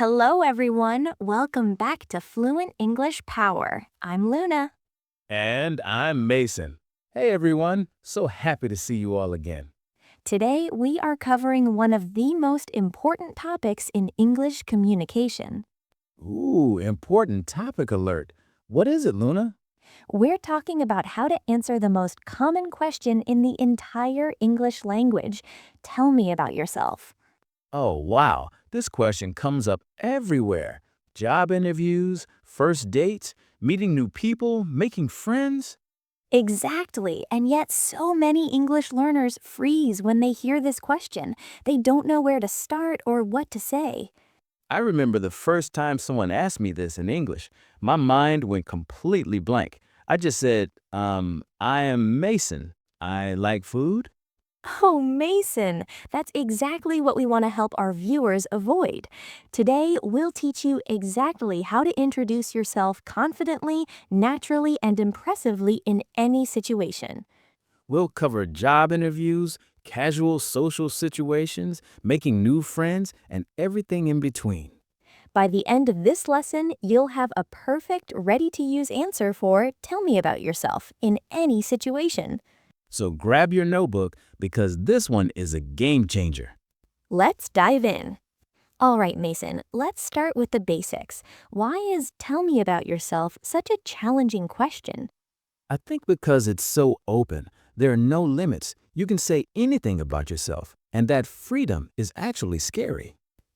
Hello, everyone. Welcome back to Fluent English Power. I'm Luna. And I'm Mason. Hey everyone, so happy to see you all again. Today, we are covering one of the most important topics in English communication. Ooh, important topic alert. What is it, Luna? We're talking about how to answer the most common question in the entire English language. Tell me about yourself. Oh, wow, this question comes up everywhere. Job interviews, first dates, meeting new people, making friends. Exactly, and yet so many English learners freeze when they hear this question. They don't know where to start or what to say. I remember the first time someone asked me this in English. My mind went completely blank. I just said, I am Mason. I like food. Oh, Mason, that's exactly what we want to help our viewers avoid. Today, we'll teach you exactly how to introduce yourself confidently, naturally, and impressively in any situation. We'll cover job interviews, casual social situations, making new friends, and everything in between. By the end of this lesson, you'll have a perfect, ready-to-use answer for "Tell me about yourself" in any situation. So grab your notebook because this one is a game changer. Let's dive in. All right, Mason, let's start with the basics. Why is "Tell me about yourself" such a challenging question? I think because it's so open, there are no limits. You can say anything about yourself, and that freedom is actually scary.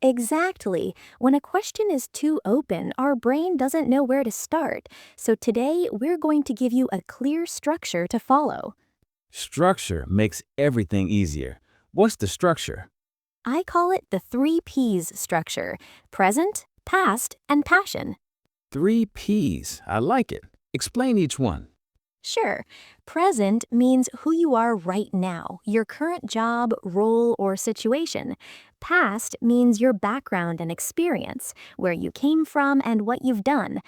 Exactly. When a question is too open, our brain doesn't know where to start. So today, we're going to give you a clear structure to follow. Structure makes everything easier. What's the structure? I call it the 3 Ps structure: present, past, and passion. 3 Ps. I like it. Explain each one. Sure, present means who you are right now, your current job, role, or situation. Past means your background and experience, where you came from and what you've done.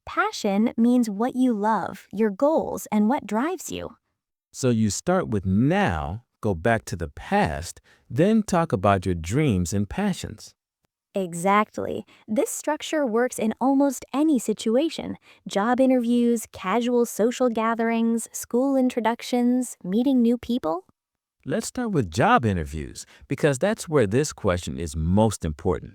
Passion means what you love, your goals, and what drives you. So you start with now, go back to the past, then talk about your dreams and passions. Exactly. This structure works in almost any situation: job interviews, casual social gatherings, school introductions, meeting new people. Let's start with job interviews because that's where this question is most important.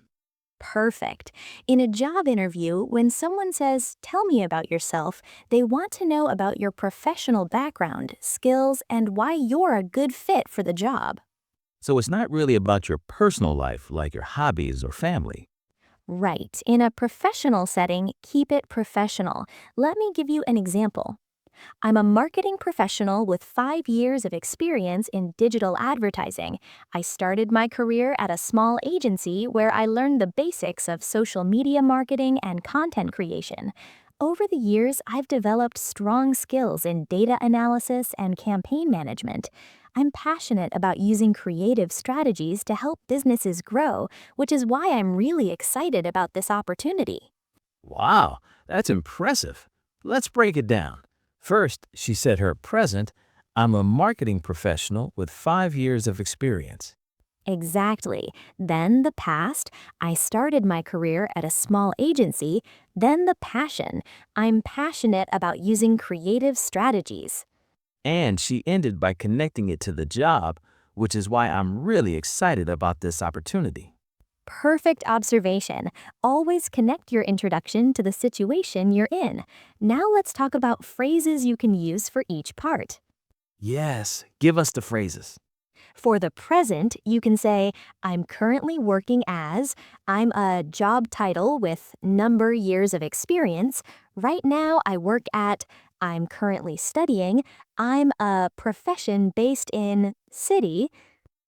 Perfect. In a job interview, when someone says, "Tell me about yourself," they want to know about your professional background, skills, and why you're a good fit for the job. So it's not really about your personal life like your hobbies or family. Right. In a professional setting, keep it professional. Let me give you an example. I'm a marketing professional with 5 years of experience in digital advertising. I started my career at a small agency where I learned the basics of social media marketing and content creation. Over the years, I've developed strong skills in data analysis and campaign management. I'm passionate about using creative strategies to help businesses grow, which is why I'm really excited about this opportunity. Wow, that's impressive. Let's break it down. First, she said her present, I'm a marketing professional with 5 years of experience. Exactly. Then the past, I started my career at a small agency. Then the passion, I'm passionate about using creative strategies. And she ended by connecting it to the job, which is why I'm really excited about this opportunity. Perfect observation. Always connect your introduction to the situation you're in. Now let's talk about phrases you can use for each part. Yes, give us the phrases. For the present, you can say, "I'm currently working as," "I'm a job title with number years of experience." "Right now, I work at," "I'm currently studying." "I'm a profession based in," city.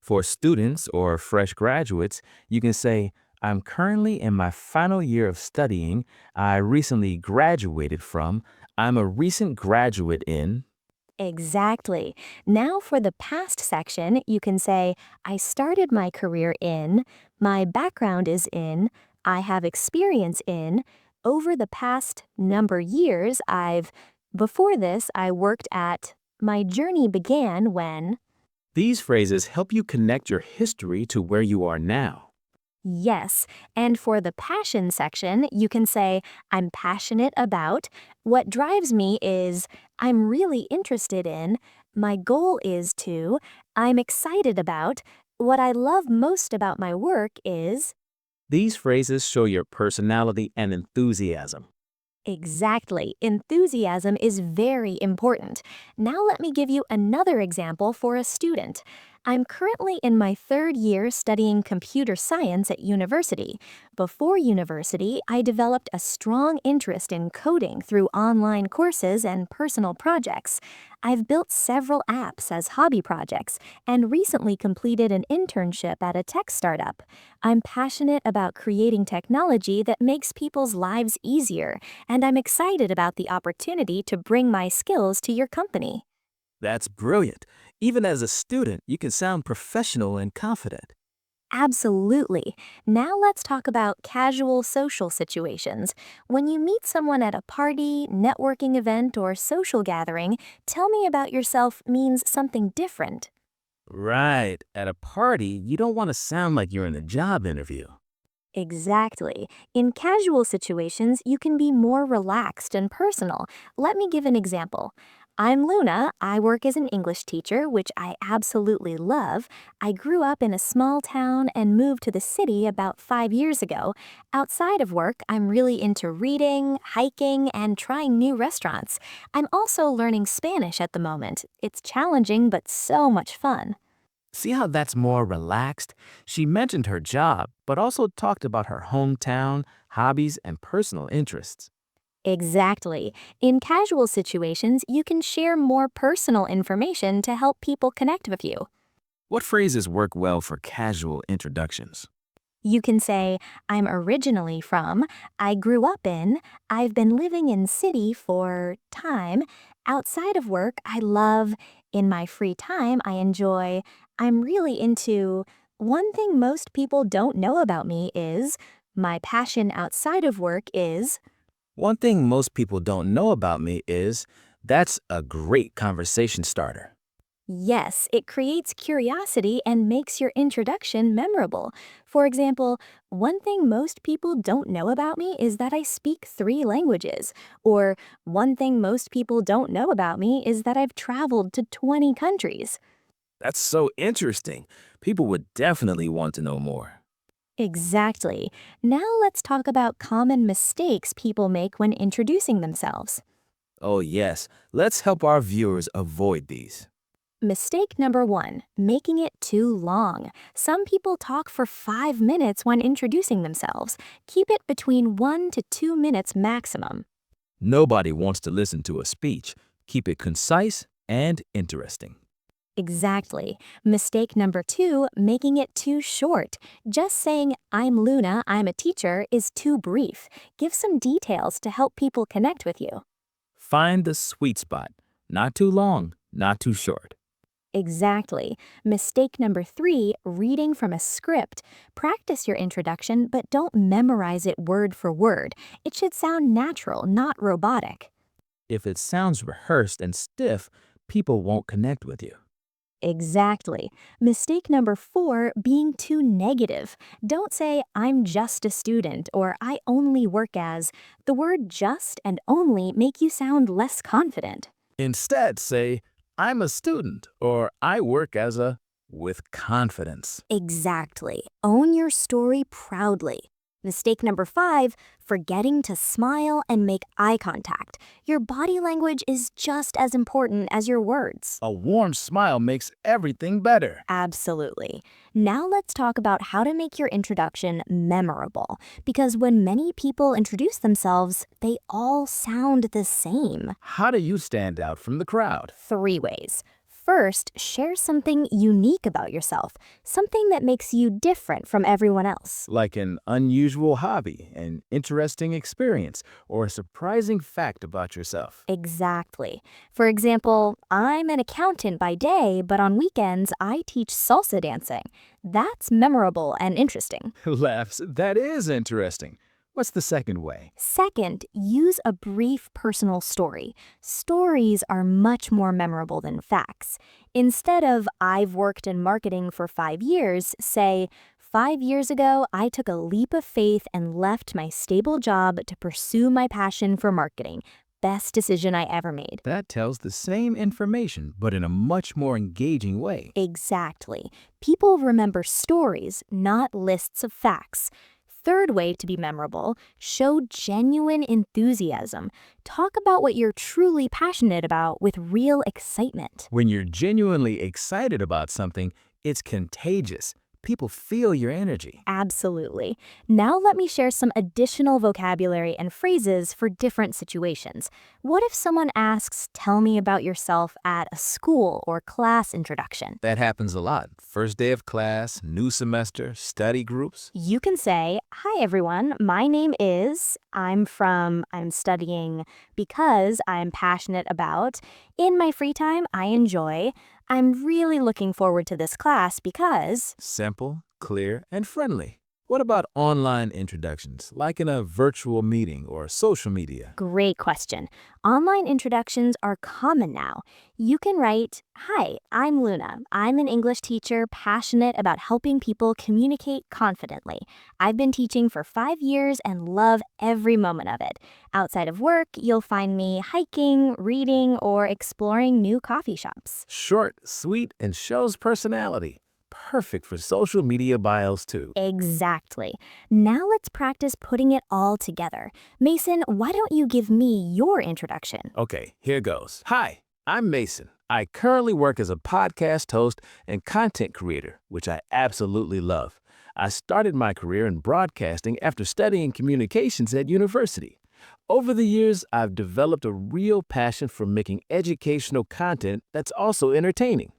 For students or fresh graduates, you can say, I'm currently in my final year of studying. I recently graduated from. I'm a recent graduate in. Exactly. Now for the past section, you can say, "I started my career in," "My background is in," "I have experience in," "Over the past number years, I've," "Before this, I worked at," "My journey began when." These phrases help you connect your history to where you are now. Yes, and for the passion section, you can say, I'm passionate about. What drives me is, I'm really interested in. My goal is to. I'm excited about. What I love most about my work is. These phrases show your personality and enthusiasm. Exactly. Enthusiasm is very important. Now let me give you another example for a student. I'm currently in my third year studying computer science at university. Before university, I developed a strong interest in coding through online courses and personal projects. I've built several apps as hobby projects and recently completed an internship at a tech startup. I'm passionate about creating technology that makes people's lives easier, and I'm excited about the opportunity to bring my skills to your company. That's brilliant. Even as a student, you can sound professional and confident. Absolutely. Now let's talk about casual social situations. When you meet someone at a party, networking event, or social gathering, tell me about yourself means something different. Right. At a party, you don't want to sound like you're in a job interview. Exactly. In casual situations, you can be more relaxed and personal. Let me give an example. I'm Luna. I work as an English teacher, which I absolutely love. I grew up in a small town and moved to the city about 5 years ago. Outside of work, I'm really into reading, hiking, and trying new restaurants. I'm also learning Spanish at the moment. It's challenging, but so much fun. See how that's more relaxed? She mentioned her job, but also talked about her hometown, hobbies, and personal interests. Exactly. In casual situations, you can share more personal information to help people connect with you. What phrases work well for casual introductions? You can say, I'm originally from, I grew up in, I've been living in city for time, outside of work, I love, in my free time, I enjoy, I'm really into, one thing most people don't know about me is, my passion outside of work is. One thing most people don't know about me is that's a great conversation starter. Yes, it creates curiosity and makes your introduction memorable. For example, one thing most people don't know about me is that I speak 3 languages. Or, one thing most people don't know about me is that I've traveled to 20 countries. That's so interesting. People would definitely want to know more. Exactly. Now let's talk about common mistakes people make when introducing themselves. Oh, yes. Let's help our viewers avoid these. Mistake number 1, making it too long. Some people talk for 5 minutes when introducing themselves. Keep it between 1 to 2 minutes maximum. Nobody wants to listen to a speech. Keep it concise and interesting. Exactly. Mistake number 2, making it too short. Just saying, I'm Luna, I'm a teacher, is too brief. Give some details to help people connect with you. Find the sweet spot. Not too long, not too short. Exactly. Mistake number 3, reading from a script. Practice your introduction, but don't memorize it word for word. It should sound natural, not robotic. If it sounds rehearsed and stiff, people won't connect with you. Exactly. Mistake number 4, being too negative. Don't say, I'm just a student or I only work as. The word just and only make you sound less confident. Instead, say, I'm a student or I work as a with confidence. Exactly. Own your story proudly. Mistake number 5, forgetting to smile and make eye contact. Your body language is just as important as your words. A warm smile makes everything better. Absolutely. Now let's talk about how to make your introduction memorable. Because when many people introduce themselves, they all sound the same. How do you stand out from the crowd? 3 ways. First, share something unique about yourself, something that makes you different from everyone else. Like an unusual hobby, an interesting experience, or a surprising fact about yourself. Exactly. For example, I'm an accountant by day, but on weekends I teach salsa dancing. That's memorable and interesting. Laughs, that is interesting. What's the second way? Second, use a brief personal story. Stories are much more memorable than facts. Instead of, I've worked in marketing for 5 years, say, 5 years ago, I took a leap of faith and left my stable job to pursue my passion for marketing. Best decision I ever made. That tells the same information, but in a much more engaging way. Exactly. People remember stories, not lists of facts. Third way to be memorable, show genuine enthusiasm. Talk about what you're truly passionate about with real excitement. When you're genuinely excited about something, it's contagious. People feel your energy. Absolutely. Now let me share some additional vocabulary and phrases for different situations. What if someone asks, "Tell me about yourself" at a school or class introduction? That happens a lot. First day of class, new semester, study groups. You can say, "Hi everyone, my name is, I'm studying because I'm passionate about, in my free time I enjoy, I'm really looking forward to this class because." Simple, clear, and friendly. What about online introductions, like in a virtual meeting or social media? Great question. Online introductions are common now. You can write, "Hi, I'm Luna. I'm an English teacher passionate about helping people communicate confidently. I've been teaching for 5 years and love every moment of it. Outside of work, you'll find me hiking, reading, or exploring new coffee shops." Short, sweet, and shows personality. Perfect for social media bios too. Exactly. Now let's practice putting it all together. Mason, why don't you give me your introduction? Okay, here goes. Hi, I'm Mason. I currently work as a podcast host and content creator, which I absolutely love. I started my career in broadcasting after studying communications at university. Over the years, I've developed a real passion for making educational content that's also entertaining.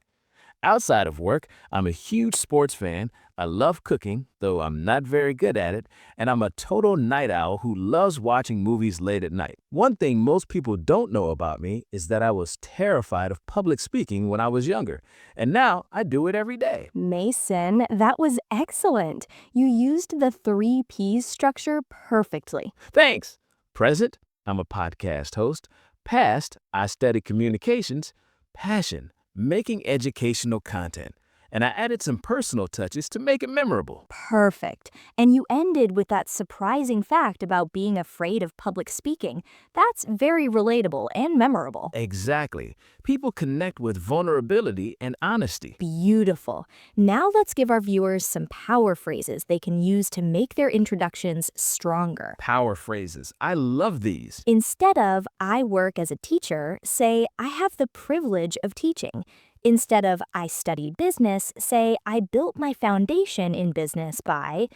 Outside of work, I'm a huge sports fan. I love cooking, though I'm not very good at it, and I'm a total night owl who loves watching movies late at night. One thing most people don't know about me is that I was terrified of public speaking when I was younger, and now I do it every day. Mason, that was excellent. You used the 3 Ps structure perfectly. Thanks. Present, I'm a podcast host. Past, I study communications. Passion, making educational content. And I added some personal touches to make it memorable. Perfect. And you ended with that surprising fact about being afraid of public speaking. That's very relatable and memorable. Exactly. People connect with vulnerability and honesty. Beautiful. Now let's give our viewers some power phrases they can use to make their introductions stronger. Power phrases. I love these. Instead of "I work as a teacher," say "I have the privilege of teaching." Instead of "I studied business," say "I built my foundation in business by."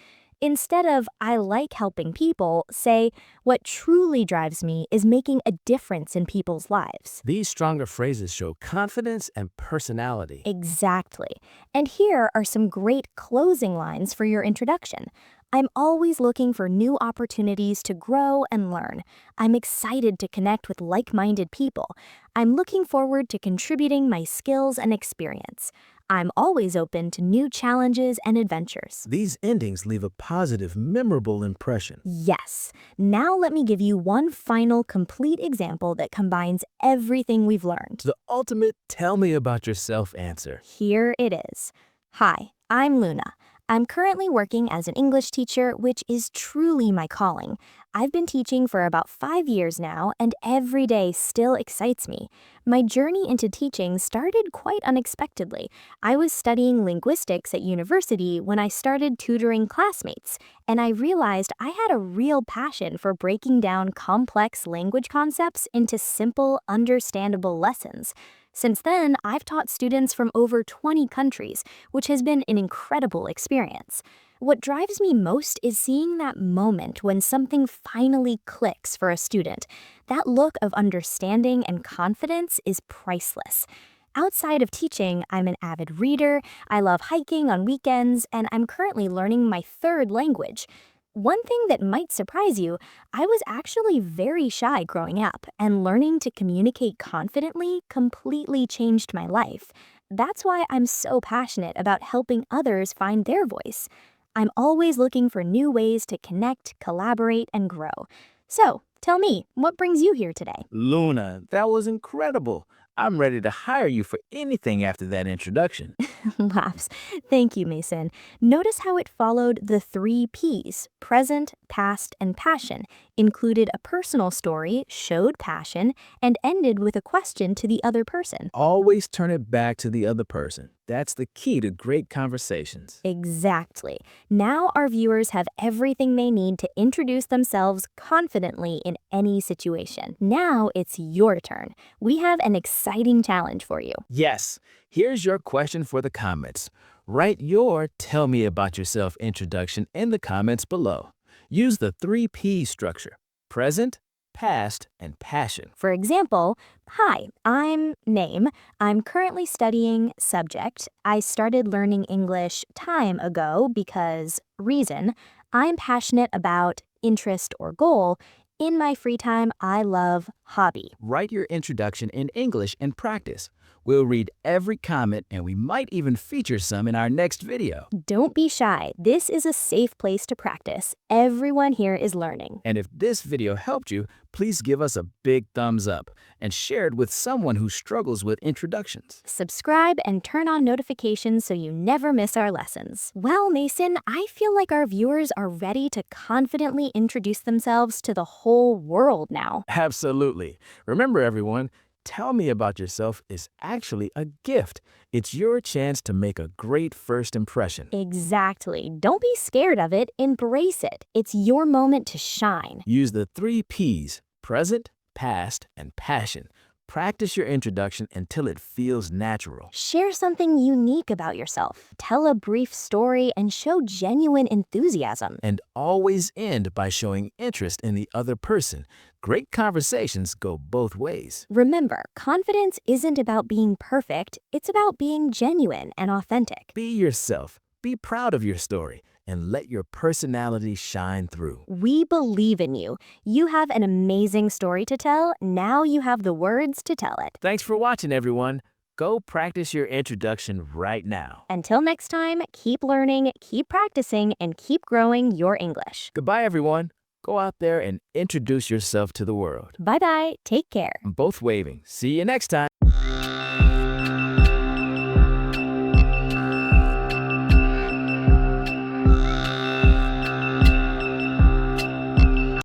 Instead of "I like helping people," say "What truly drives me is making a difference in people's lives." These stronger phrases show confidence and personality. Exactly. And here are some great closing lines for your introduction. "I'm always looking for new opportunities to grow and learn. I'm excited to connect with like-minded people. I'm looking forward to contributing my skills and experience. I'm always open to new challenges and adventures." These endings leave a positive, memorable impression. Yes. Now let me give you one final complete example that combines everything we've learned. The ultimate tell me about yourself answer. Here it is. "Hi, I'm Luna. I'm currently working as an English teacher, which is truly my calling. I've been teaching for about 5 years now, and every day still excites me. My journey into teaching started quite unexpectedly. I was studying linguistics at university when I started tutoring classmates, and I realized I had a real passion for breaking down complex language concepts into simple, understandable lessons. Since then, I've taught students from over 20 countries, which has been an incredible experience. What drives me most is seeing that moment when something finally clicks for a student. That look of understanding and confidence is priceless. Outside of teaching, I'm an avid reader, I love hiking on weekends, and I'm currently learning my third language. One thing that might surprise you, I was actually very shy growing up, and learning to communicate confidently completely changed my life. That's why I'm so passionate about helping others find their voice. I'm always looking for new ways to connect, collaborate, and grow. So, tell me, what brings you here today? Luna, that was incredible. I'm ready to hire you for anything after that introduction. Laughs. Thank you, Mason. Notice how it followed the three P's: present, past, and passion, included a personal story, showed passion, and ended with a question to the other person. Always turn it back to the other person. That's the key to great conversations. Exactly. Now our viewers have everything they need to introduce themselves confidently in any situation. Now it's your turn. We have an exciting challenge for you. Yes, here's your question for the comments. Write your Tell Me About Yourself introduction in the comments below. Use the 3P structure: present, past, and passion. For example, hi, I'm name. I'm currently studying subject. I started learning English time ago because reason. I'm passionate about interest or goal. In my free time, I love hobby. Write your introduction in English and practice. We'll read every comment and we might even feature some in our next video. Don't be shy. This is a safe place to practice. Everyone here is learning. And if this video helped you, please give us a big thumbs up and share it with someone who struggles with introductions. Subscribe and turn on notifications so you never miss our lessons. Well, Mason, I feel like our viewers are ready to confidently introduce themselves to the whole world now. Absolutely. Remember, everyone, Tell Me About Yourself is actually a gift. It's your chance to make a great first impression. Exactly. Don't be scared of it. Embrace it. It's your moment to shine. Use the 3Ps: present, past, and passion. Practice your introduction until it feels natural. Share something unique about yourself. Tell a brief story and show genuine enthusiasm. And always end by showing interest in the other person. Great conversations go both ways. Remember, confidence isn't about being perfect. It's about being genuine and authentic. Be yourself. Be proud of your story and let your personality shine through. We believe in you. You have an amazing story to tell. Now you have the words to tell it. Thanks for watching, everyone. Go practice your introduction right now. Until next time, keep learning, keep practicing, and keep growing your English. Goodbye, everyone. Go out there and introduce yourself to the world. Bye-bye. Take care. I'm both waving. See you next time.